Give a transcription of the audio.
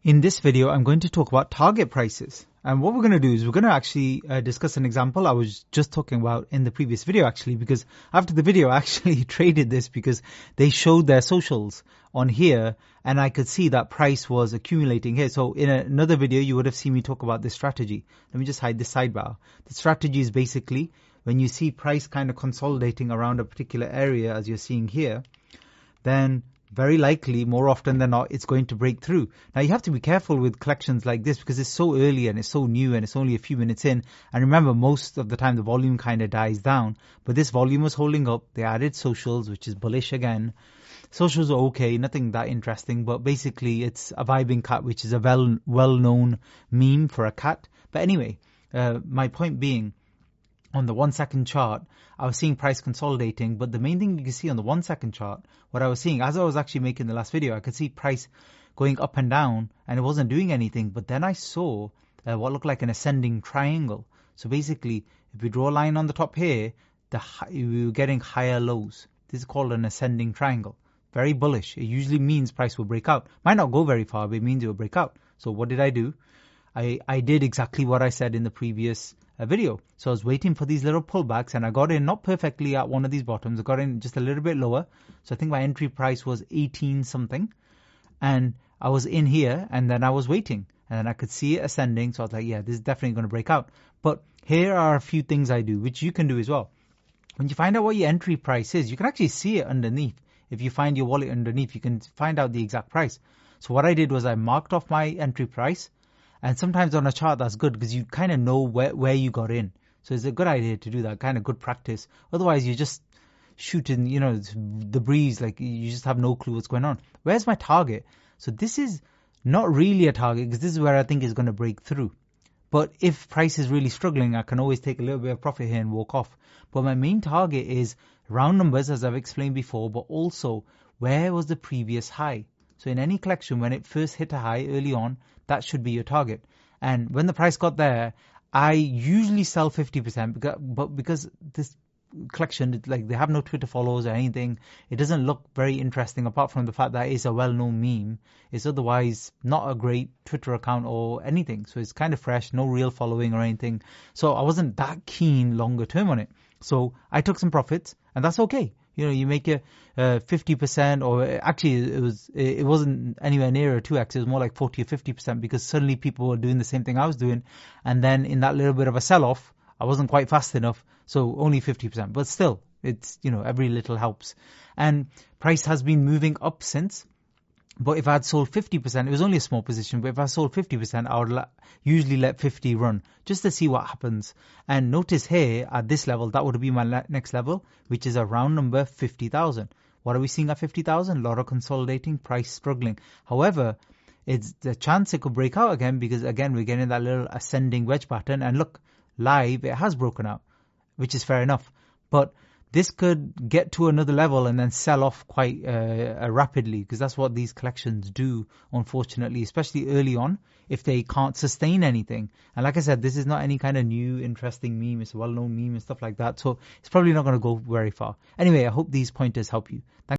In this video, I'm going to talk about target prices. And what we're going to do is we're going to actually discuss an example I was just talking about in the previous video, actually, because after the video, I actually traded this because they showed their socials on here and I could see that price was accumulating here. So in another video, you would have seen me talk about this strategy. Let me just hide this sidebar. The strategy is basically when you see price kind of consolidating around a particular area, as you're seeing here, then very likely, more often than not, it's going to break through. Now, you have to be careful with collections like this because it's so early and it's so new and it's only a few minutes in. And remember, most of the time, the volume kind of dies down. But this volume was holding up. They added socials, which is bullish again. Socials are okay, nothing that interesting. But basically, it's a vibing cat, which is a well-known meme for a cat. But anyway, my point being, on the 1 second chart, I was seeing price consolidating, but the main thing you can see on the 1 second chart, what I was seeing, as I was actually making the last video, I could see price going up and down and it wasn't doing anything. But then I saw what looked like an ascending triangle. So basically, if we draw a line on the top here, we were getting higher lows. This is called an ascending triangle. Very bullish. It usually means price will break out. Might not go very far, but it means it will break out. So what did I do? I did exactly what I said in the previous video. So I was waiting for these little pullbacks and I got in not perfectly at one of these bottoms. I got in just a little bit lower. So I think my entry price was 18 something. And I was in here and then I was waiting. And then I could see it ascending. So I was like, yeah, this is definitely going to break out. But here are a few things I do, which you can do as well. When you find out what your entry price is, you can actually see it underneath. If you find your wallet underneath, you can find out the exact price. So what I did was I marked off my entry price. And sometimes on a chart, that's good because you kind of know where you got in. So it's a good idea to do that, kind of good practice. Otherwise, you're just shooting, the breeze, like you just have no clue what's going on. Where's my target? So this is not really a target because this is where I think it's going to break through. But if price is really struggling, I can always take a little bit of profit here and walk off. But my main target is round numbers, as I've explained before, but also where was the previous high? So in any collection, when it first hit a high early on, that should be your target. And when the price got there, I usually sell 50%, but because this collection, like they have no Twitter follows or anything, it doesn't look very interesting apart from the fact that it's a well-known meme. It's otherwise not a great Twitter account or anything. So it's kind of fresh, no real following or anything. So I wasn't that keen longer term on it. So I took some profits and that's okay. You make a 50%, or actually it wasn't anywhere near a 2x. It was more like 40 or 50% because suddenly people were doing the same thing I was doing. And then in that little bit of a sell-off, I wasn't quite fast enough. So only 50%. But still, it's, every little helps. And price has been moving up since. But if I had sold 50%, it was only a small position, but if I sold 50%, I would usually let 50 run just to see what happens. And notice here at this level, that would be my next level, which is around number 50,000. What are we seeing at 50,000? A lot of consolidating, price struggling. However, it's the chance it could break out again because, again, we're getting that little ascending wedge pattern. And look, live, it has broken out, which is fair enough. But this could get to another level and then sell off quite rapidly because that's what these collections do, unfortunately, especially early on if they can't sustain anything. And like I said, this is not any kind of new, interesting meme. It's a well-known meme and stuff like that. So it's probably not going to go very far. Anyway, I hope these pointers help you. Thanks.